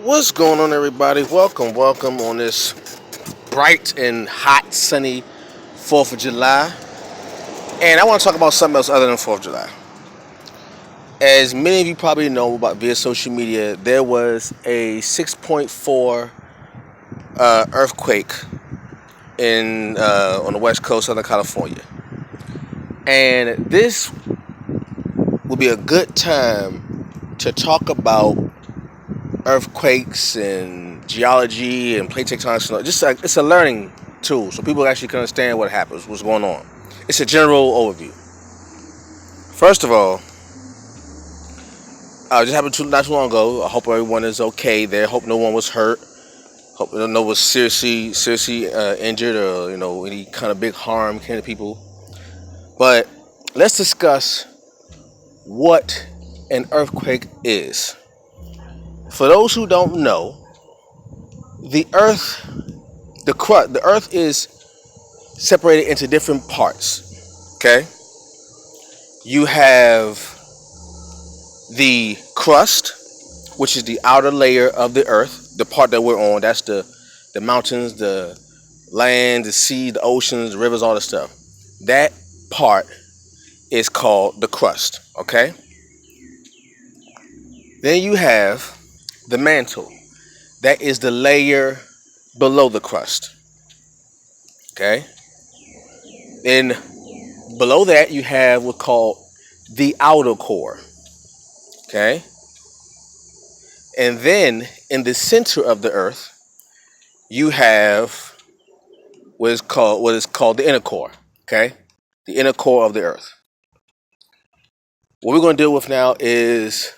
What's going on, everybody? Welcome on this bright and hot, sunny 4th of July. And I want to talk about something else other than 4th of July. As many of you probably know about via social media, there was a 6.4 earthquake in on the west coast, Southern California. And this will be a good time to talk about earthquakes and geology and plate tectonics. Just like it's a learning tool, so people actually can understand what happens, what's going on. It's a general overview. First of all, just happened not too long ago. I hope everyone is okay there. Hope no one was hurt. Hope no one was seriously injured or any kind of big harm came to people. But let's discuss what an earthquake is. For those who don't know, the Earth, the Earth is separated into different parts. Okay, you have the crust, which is the outer layer of the Earth, the part that we're on. That's the mountains, the land, the sea, the oceans, the rivers, all the stuff. That part is called the crust. Okay. Then you have the mantle. That is the layer below the crust. Okay. Then below that you have what's called the outer core. Okay. And then in the center of the earth, you have what is called the inner core. Okay. The inner core of the earth. What we're going to deal with now is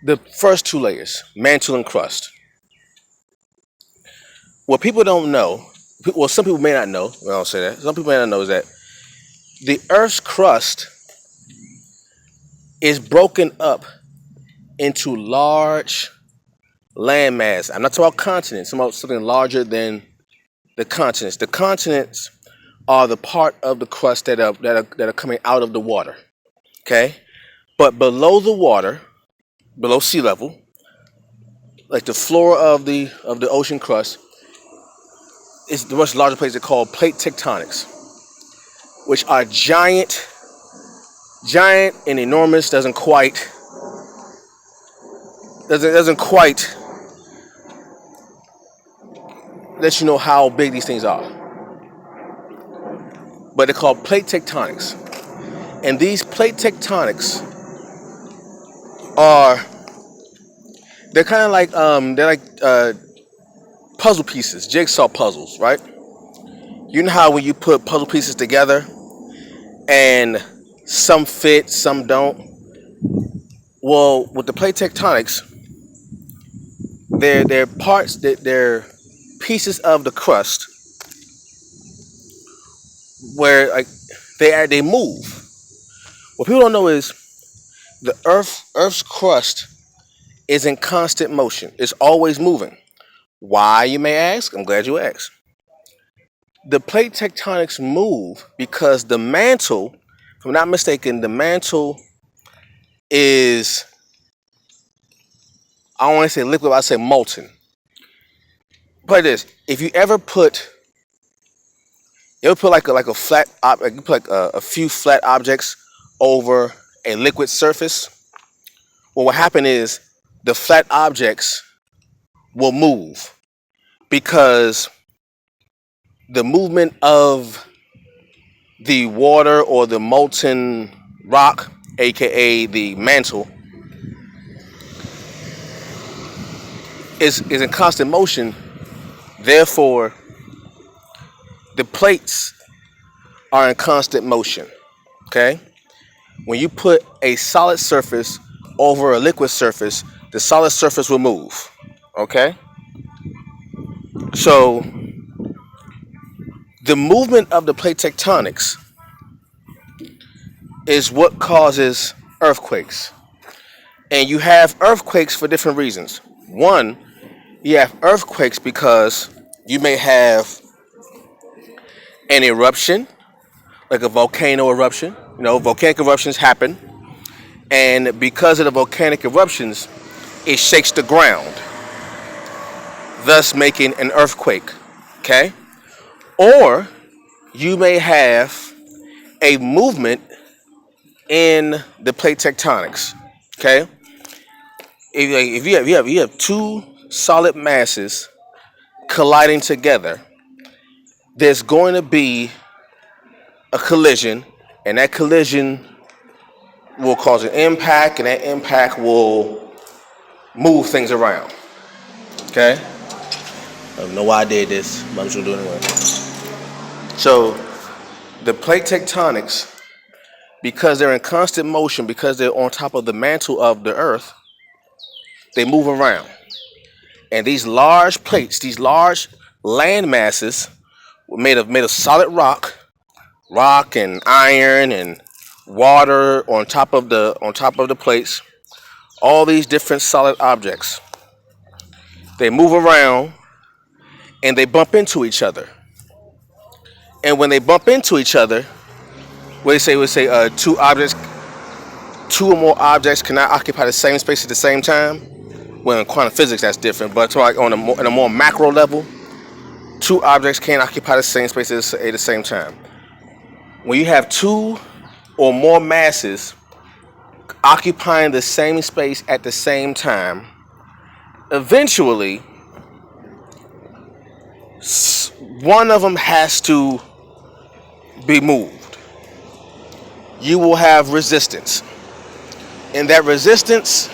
the first two layers, mantle and crust. What people don't know, well, some people may not know, well, I'll say that, some people may not know is that the Earth's crust is broken up into large landmass. I'm not talking about continents, I'm talking about something larger than the continents. The continents are the part of the crust that are coming out of the water. Okay? But below the water, below sea level, like the floor of the ocean crust, is the much larger place they call plate tectonics, which are giant and enormous. Doesn't quite let you know how big these things are. But they're called plate tectonics, and these plate tectonics are they're kind of like puzzle pieces, jigsaw puzzles, right? You know how when you put puzzle pieces together and some fit, some don't. Well, with the plate tectonics, they're parts that they're pieces of the crust where like they move. What people don't know is the Earth's crust is in constant motion. It's always moving. Why, you may ask? I'm glad you asked. The plate tectonics move because the mantle, if I'm not mistaken, the mantle is, I don't want to say liquid, I say molten. But this, if you ever put like a flat, like you put like a few flat objects over a liquid surface, well, what happened is the flat objects will move because the movement of the water or the molten rock, aka the mantle, is in constant motion. Therefore, the plates are in constant motion. Okay? When you put a solid surface over a liquid surface, the solid surface will move. Okay? So, the movement of the plate tectonics is what causes earthquakes. And you have earthquakes for different reasons. One, you have earthquakes because you may have an eruption, like a volcano eruption. Volcanic eruptions happen, and because of the volcanic eruptions, it shakes the ground, thus making an earthquake. Okay? Or you may have a movement in the plate tectonics. Okay? If you have two solid masses colliding together, there's going to be a collision, and that collision will cause an impact, and that impact will move things around. Okay? I don't know why I did this, but I'm just gonna do it anyway. So, the plate tectonics, because they're in constant motion, because they're on top of the mantle of the earth, they move around. And these large plates, these large land masses, were made of solid rock and iron and water on top of the plates. All these different solid objects. They move around and they bump into each other. And when they bump into each other, we say two or more objects cannot occupy the same space at the same time. Well, in quantum physics, that's different. But so like on a more macro level, two objects can't occupy the same space at the same time. When you have two or more masses occupying the same space at the same time, eventually one of them has to be moved. You will have resistance, and that resistance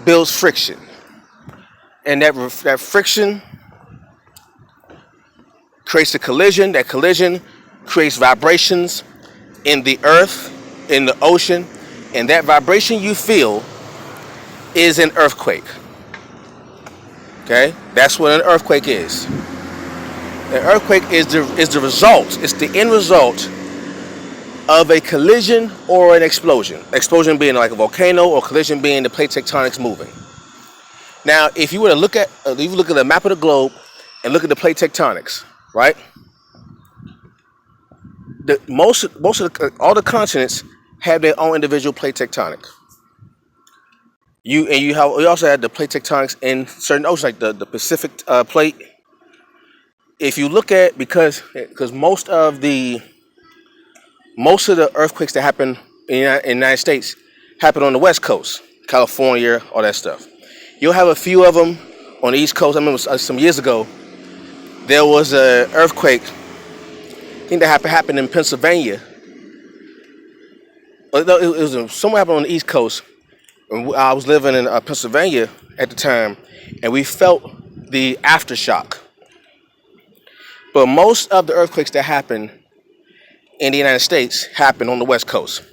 builds friction, and that friction creates a collision. That collision creates vibrations in the earth, in the ocean, and that vibration you feel is an earthquake. Okay? That's what an earthquake is. An earthquake is the result, it's the end result of a collision or an explosion. Explosion being like a volcano, or collision being the plate tectonics moving. Now, if you were to look at the map of the globe and look at the plate tectonics, right? All the continents have their own individual plate tectonic. You also have the plate tectonics in certain oceans, like the Pacific plate. If you look at because most of the earthquakes that happen in the United States happen on the West Coast, California, all that stuff. You'll have a few of them on the East Coast. I remember some years ago there was an earthquake. I think that happened in Pennsylvania. It was somewhere happened on the East Coast. I was living in Pennsylvania at the time, and we felt the aftershock. But most of the earthquakes that happen in the United States happen on the West Coast.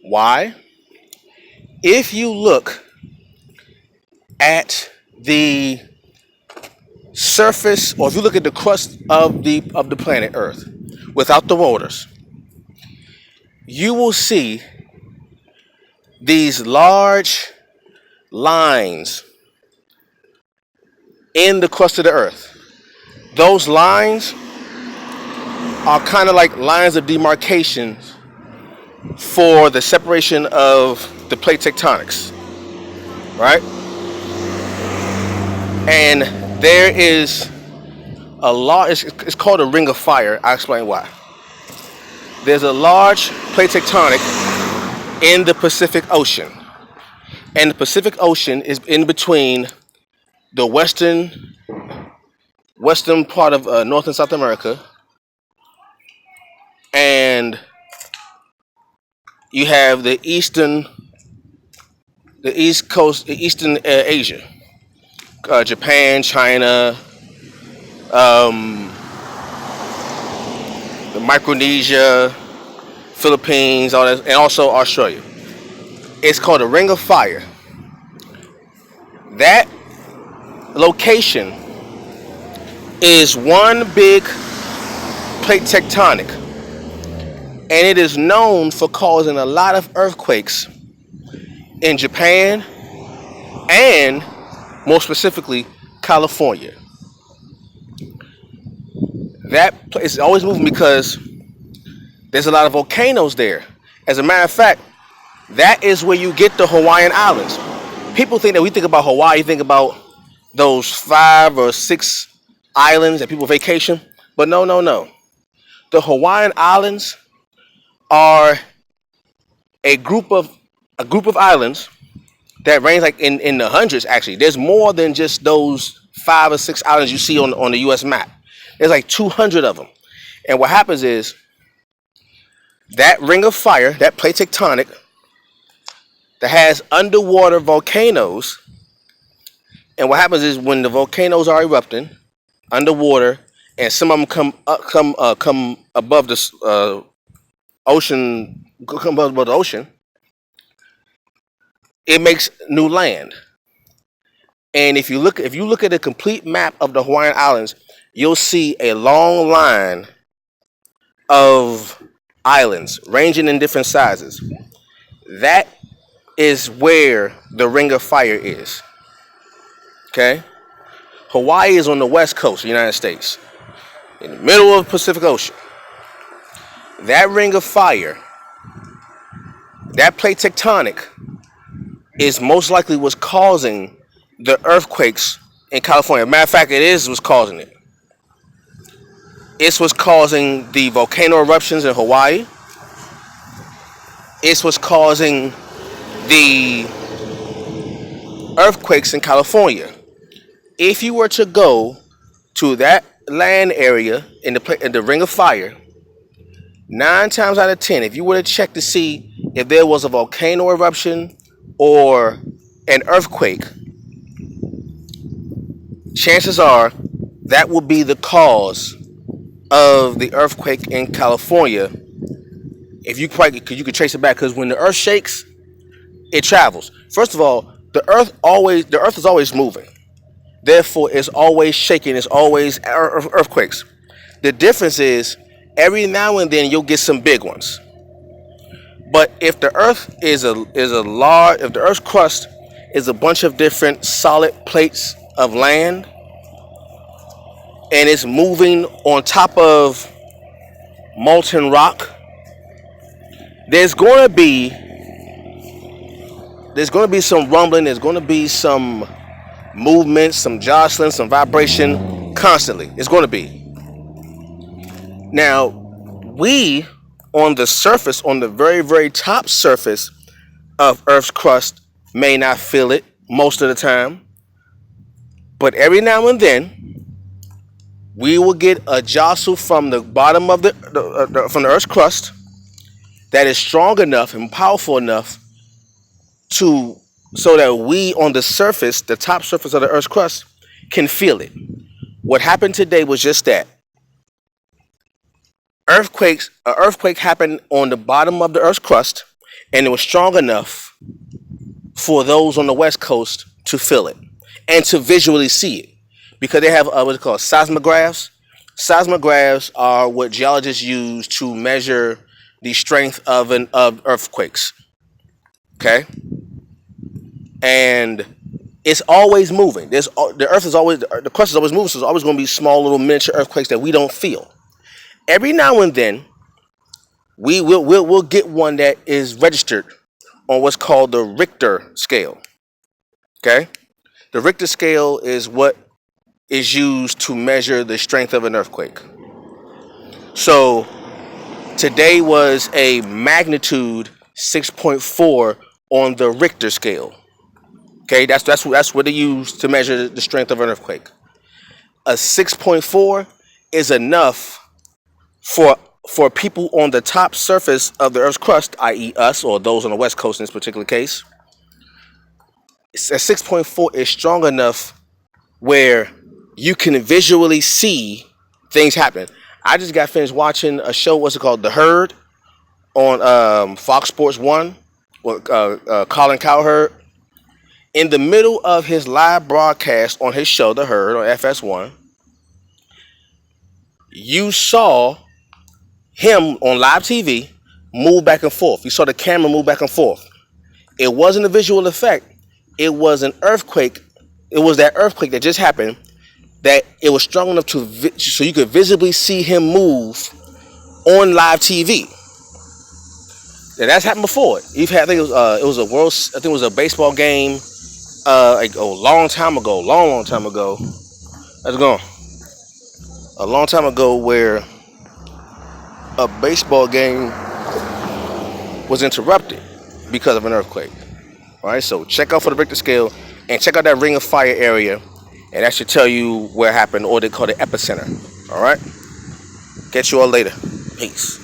Why? If you look at the surface, or if you look at the crust of the planet Earth without the waters, you will see these large lines in the crust of the earth. Those lines are kind of like lines of demarcation for the separation of the plate tectonics, right? And there is a large, it's called a ring of fire. I'll explain why. There's a large plate tectonic in the Pacific Ocean. And the Pacific Ocean is in between the western part of North and South America, and you have the East Coast, Eastern Asia, Japan, China, the Micronesia, Philippines, all that, and also Australia. It's called a ring of fire. That location is one big plate tectonic, and it is known for causing a lot of earthquakes in Japan and, more specifically, California. That is always moving because there's a lot of volcanoes there. As a matter of fact, that is where you get the Hawaiian Islands. People think that we think about Hawaii, think about those 5 or 6 islands that people vacation, but no, no, no. The Hawaiian Islands are a group of a group of islands that range like in the hundreds. Actually, there's more than just those 5 or 6 islands you see on the U.S. map. There's like 200 of them, and what happens is that ring of fire, that plate tectonic, that has underwater volcanoes. And what happens is when the volcanoes are erupting underwater, and some of them come above the ocean, come above the ocean, it makes new land. And if you look at a complete map of the Hawaiian Islands, you'll see a long line of islands ranging in different sizes. That is where the Ring of Fire is. Okay? Hawaii is on the west coast of the United States, in the middle of the Pacific Ocean. That Ring of Fire, that plate tectonic, is most likely what's causing the earthquakes in California. Matter of fact, it is what's causing it. It's what's causing the volcano eruptions in Hawaii. It's what's causing the earthquakes in California. If you were to go to that land area in the Ring of Fire, 9 times out of 10, if you were to check to see if there was a volcano eruption or an earthquake, chances are that will be the cause of the earthquake in California. If you could trace it back, because when the earth shakes, it travels. First of all, the earth is always moving. Therefore, it's always shaking. It's always earthquakes. The difference is every now and then you'll get some big ones. But if the earth is if the earth's crust is a bunch of different solid plates of land, and it's moving on top of molten rock, there's going to be some rumbling, there's going to be some movement, some jostling, some vibration constantly. It's going to be. Now, we on the surface, on the very, very top surface of Earth's crust, may not feel it most of the time, but every now and then we will get a jostle from the bottom of from the Earth's crust that is strong enough and powerful enough so that we on the surface, the top surface of the Earth's crust, can feel it. What happened today was just that. An earthquake happened on the bottom of the Earth's crust, and it was strong enough for those on the West Coast to feel it and to visually see it, because they have what's called seismographs. Seismographs are what geologists use to measure the strength of earthquakes. Okay, and it's always moving. The crust is always moving, so there's always going to be small little miniature earthquakes that we don't feel. Every now and then, we'll get one that is registered on what's called the Richter scale. Okay, the Richter scale is what is used to measure the strength of an earthquake. So today was a magnitude 6.4 on the Richter scale. Okay, that's what they use to measure the strength of an earthquake. A 6.4 is enough for people on the top surface of the Earth's crust, i.e. us or those on the West Coast in this particular case. A 6.4 is strong enough where you can visually see things happen. I just got finished watching a show, what's it called, The Herd, on Fox Sports 1, with Colin Cowherd. In the middle of his live broadcast on his show, The Herd, on FS1, you saw him on live TV move back and forth. You saw the camera move back and forth. It wasn't a visual effect. It was an earthquake. It was that earthquake that just happened, that it was strong enough so you could visibly see him move on live TV. And that's happened before. I think it was a baseball game like a long time ago, long time ago. How's it going? A long time ago, where a baseball game was interrupted because of an earthquake. All right, so check out for the Richter scale and check out that Ring of Fire area, and that should tell you where it happened, or they call it epicenter. All right, catch you all later. Peace.